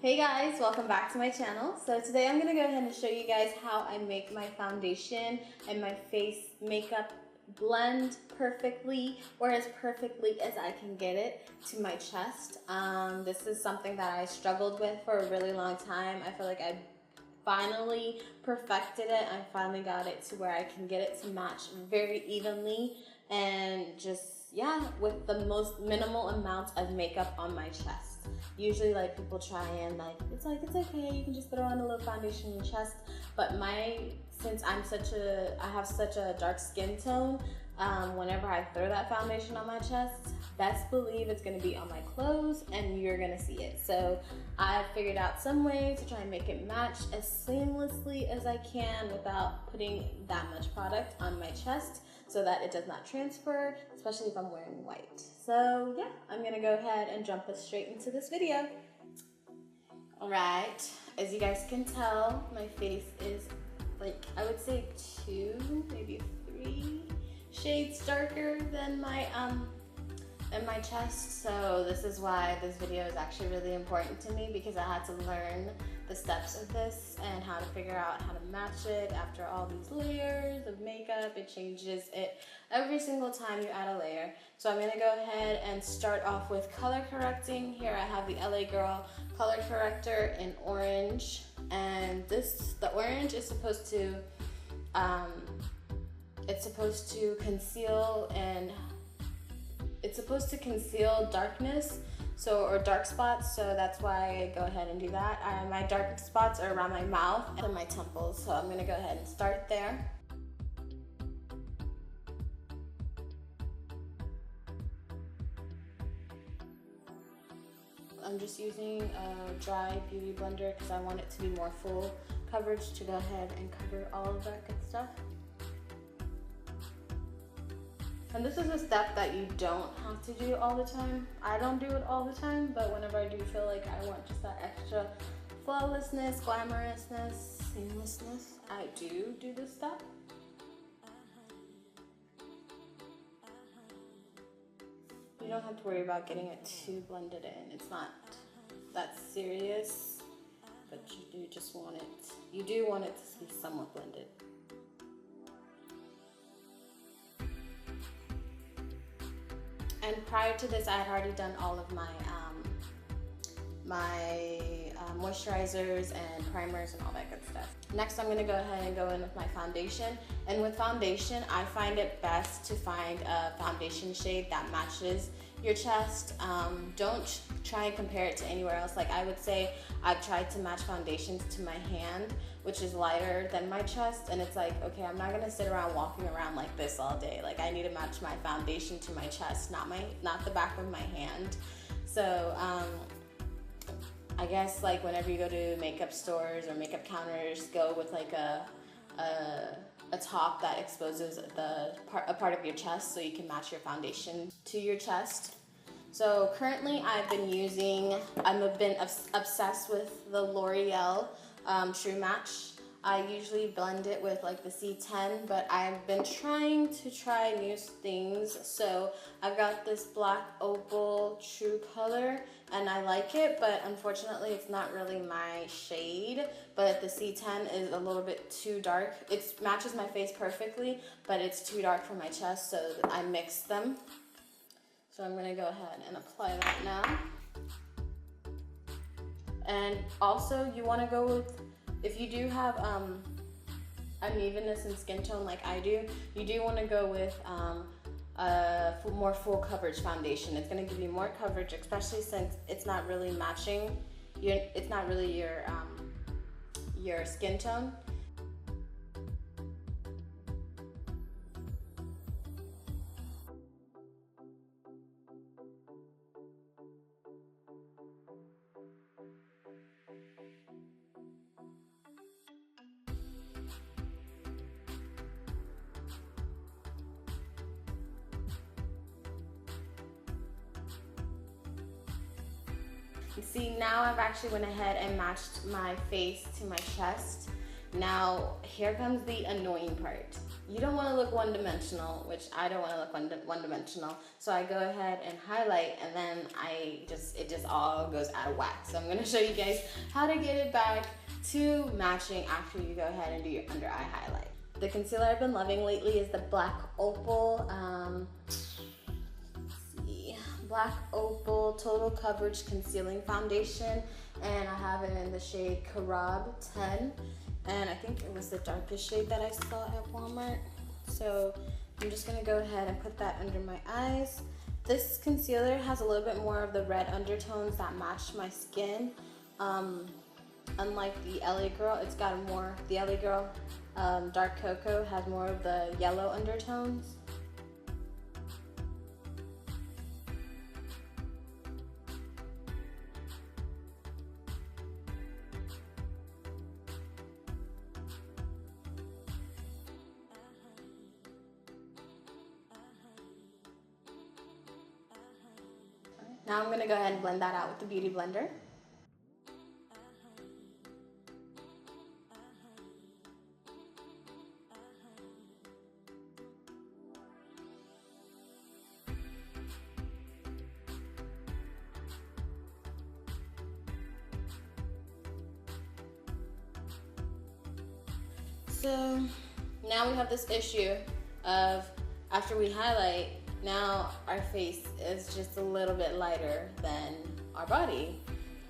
Hey guys, welcome back to my channel. So today I'm going to go ahead and show you guys how I make my foundation and my face makeup blend perfectly, or as perfectly as I can get it, to my chest. This is something that I struggled with for a really long time. I feel like I finally perfected it. I finally got it to where I can get it to match very evenly and just, yeah, with the most minimal amount of makeup on my chest. Usually like people try and it's okay, you can just throw on a little foundation in your chest. But since I have such a dark skin tone, whenever I throw that foundation on my chest, best believe it's gonna be on my clothes and you're gonna see it. So I figured out some way to try and make it match as seamlessly as I can without putting that much product on my chest, so that it does not transfer, especially if I'm wearing white. So yeah, I'm gonna go ahead and jump us straight into this video. All right, as you guys can tell, my face is like, I would say 2, maybe 3 shades darker than my chest. So this is why this video is actually really important to me, because I had to learn the steps of this and how to figure out how to match it after all these layers of makeup. It changes it every single time you add a layer. So I'm gonna go ahead and start off with color correcting. Here I have the LA Girl color corrector in orange, and the orange is supposed to conceal darkness, or dark spots, so that's why I go ahead and do that. My dark spots are around my mouth and my temples, so I'm gonna go ahead and start there. I'm just using a dry beauty blender because I want it to be more full coverage to go ahead and cover all of that good stuff. And this is a step that you don't have to do all the time. I don't do it all the time, but whenever I do feel like I want just that extra flawlessness, glamorousness, seamlessness, I do this step. You don't have to worry about getting it too blended in. It's not that serious, but you do want it to be somewhat blended. And prior to this, I had already done all of my moisturizers and primers and all that good stuff. Next, I'm gonna go ahead and go in with my foundation. And with foundation, I find it best to find a foundation shade that matches your chest. Don't try and compare it to anywhere else. Like, I would say I've tried to match foundations to my hand, which is lighter than my chest, and it's like, okay, I'm not gonna sit around walking around like this all day. Like, I need to match my foundation to my chest, not the back of my hand. So I guess like whenever you go to makeup stores or makeup counters, go with like a top that exposes a part of your chest, so you can match your foundation to your chest. So currently I've been obsessed with the L'Oreal True Match. I usually blend it with like the C10, but I've been trying to try new things. So I've got this black Opal True Color, and I like it, but unfortunately it's not really my shade. But the C10 is a little bit too dark. It matches my face perfectly, but it's too dark for my chest, so I mixed them. So I'm gonna go ahead and apply that now. And also you wanna go with, if you do have unevenness in skin tone like I do, you do want to go with more full coverage foundation. It's going to give you more coverage, especially since it's not really matching. It's not really your skin tone. See, now I've actually went ahead and matched my face to my chest. Now, here comes the annoying part. you don't want to look one-dimensional, which I don't want to look one-dimensional. So I go ahead and highlight, and then it just all goes out of whack. So I'm going to show you guys how to get it back to matching after you go ahead and do your under eye highlight. The concealer I've been loving lately is the Black Opal. Black Opal Total Coverage Concealing Foundation, and I have it in the shade Carob 10, and I think it was the darkest shade that I saw at Walmart. So I'm just gonna go ahead and put that under my eyes. This concealer has a little bit more of the red undertones that match my skin. Unlike the LA Girl, it's got more, the LA Girl Dark Cocoa has more of the yellow undertones. Now I'm going to go ahead and blend that out with the Beauty Blender. So now we have this issue of after we highlight, now our face is just a little bit lighter than our body.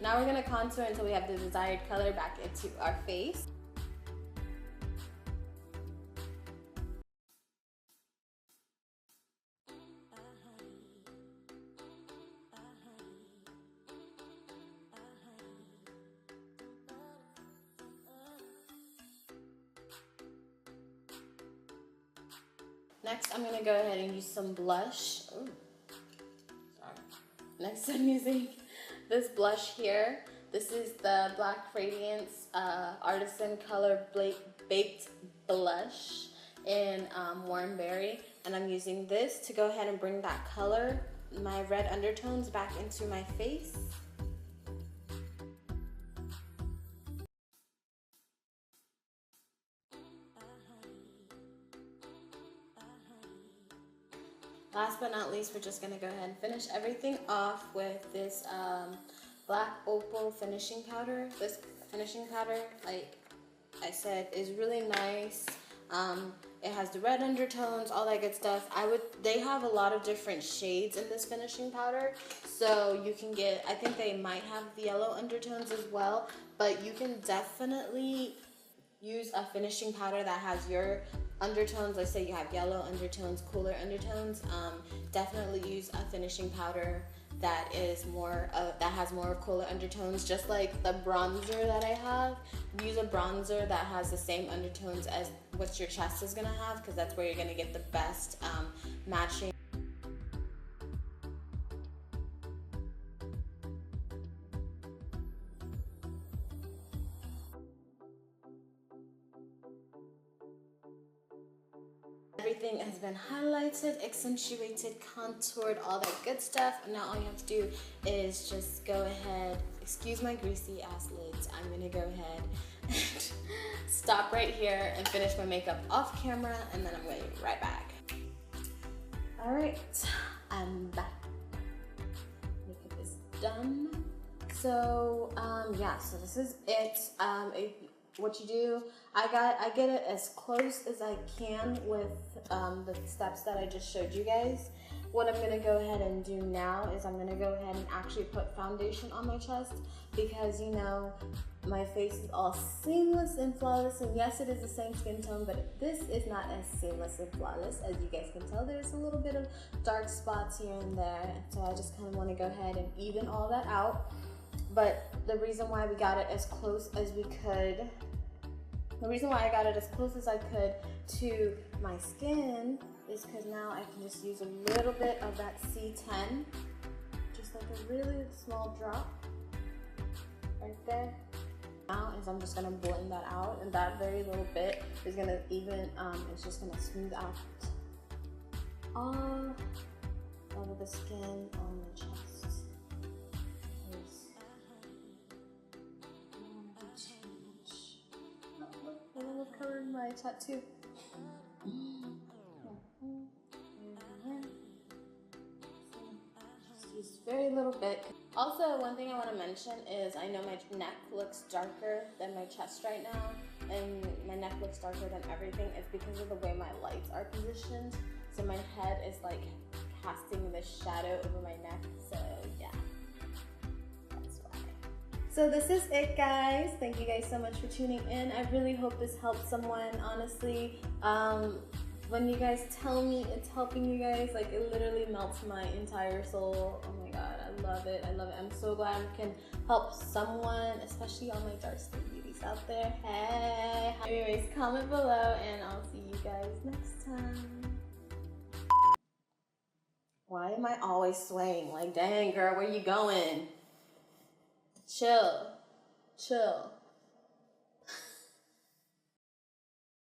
Now we're gonna contour until we have the desired color back into our face. Next, I'm gonna go ahead and use some blush. Ooh, sorry. Next, I'm using this blush here. This is the Black Radiance Artisan Color Baked Blush in Warm Berry. And I'm using this to go ahead and bring that color, my red undertones, back into my face. Last but not least, we're just gonna go ahead and finish everything off with this Black Opal finishing powder. This finishing powder, like I said, is really nice. It has the red undertones, all that good stuff. They have a lot of different shades in this finishing powder, so you can get, I think they might have the yellow undertones as well, but you can definitely use a finishing powder that has your undertones. Let's say you have yellow undertones, cooler undertones. Definitely use a finishing powder that is more that has more cooler undertones. Just like the bronzer that I have, use a bronzer that has the same undertones as what your chest is gonna have, because that's where you're gonna get the best matching. Everything has been highlighted, accentuated, contoured, all that good stuff. And now all you have to do is just go ahead, excuse my greasy ass lids, I'm gonna go ahead and stop right here and finish my makeup off camera, and then I'm gonna be right back. All right, I'm back. Makeup is done. So yeah, so this is it. What you do, I get it as close as I can with the steps that I just showed you guys. What I'm gonna go ahead and do now is I'm gonna go ahead and actually put foundation on my chest, because you know my face is all seamless and flawless, and yes, it is the same skin tone, but this is not as seamless and flawless. As you guys can tell, there's a little bit of dark spots here and there, so I just kind of want to go ahead and even all that out. But the reason why we got it as close as we could, the reason why I got it as close as I could to my skin is because now I can just use a little bit of that C10, just like a really small drop right there. Now is I'm just gonna blend that out, and that very little bit is gonna even, it's just gonna smooth out all over the skin on the chest. Covered my tattoo. just very little bit. Also, one thing I want to mention is I know my neck looks darker than my chest right now, and my neck looks darker than everything. It's because of the way my lights are positioned. So my head is like casting this shadow over my neck. So yeah, that's why. So this is it, guys. Thank you guys so much for tuning in. I really hope this helps someone, honestly. When you guys tell me it's helping you guys, like, it literally melts my entire soul. Oh my god, I love it. I love it. I'm so glad I can help someone, especially all my dark skin beauties out there. Hey. Anyways, comment below and I'll see you guys next time. Why am I always swaying? Like, dang girl, where you going? Chill. Chill.